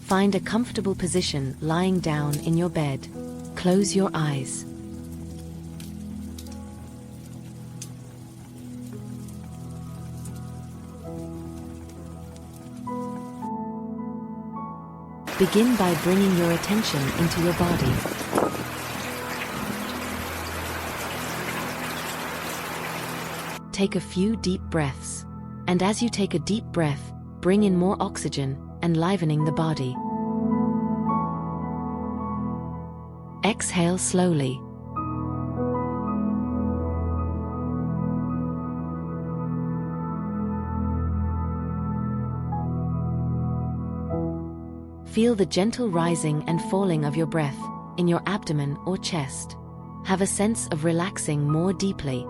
Find a comfortable position lying down in your bed. Close your eyes. Begin by bringing your attention into your body. Take a few deep breaths. And as you take a deep breath, bring in more oxygen, enlivening the body. Exhale slowly. Feel the gentle rising and falling of your breath in your abdomen or chest. Have a sense of relaxing more deeply.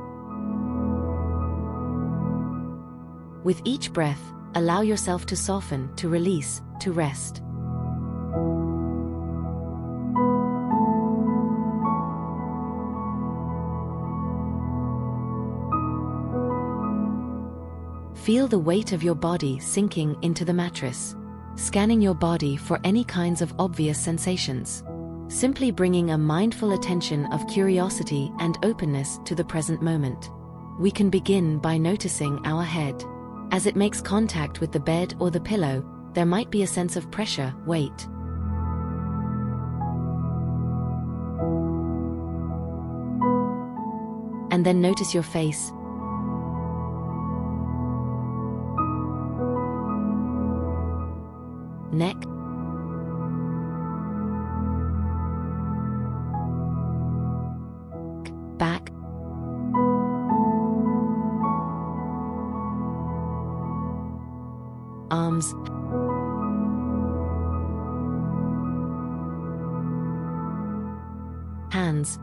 With each breath, allow yourself to soften, to release, to rest. Feel the weight of your body sinking into the mattress, scanning your body for any kinds of obvious sensations. Simply bringing a mindful attention of curiosity and openness to the present moment. We can begin by noticing our head. As it makes contact with the bed or the pillow, there might be a sense of pressure, weight. And then notice your face. Neck. Back. Arms. Hands.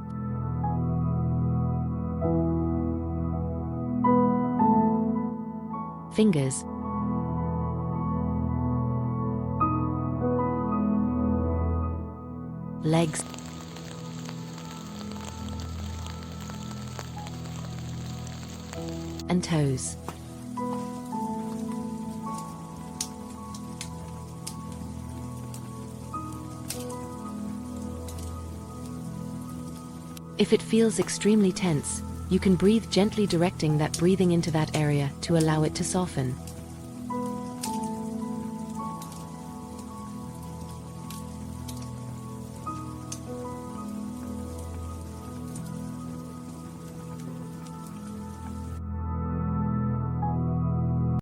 Fingers. Legs. And toes. If it feels extremely tense, you can breathe gently, directing that breathing into that area to allow it to soften.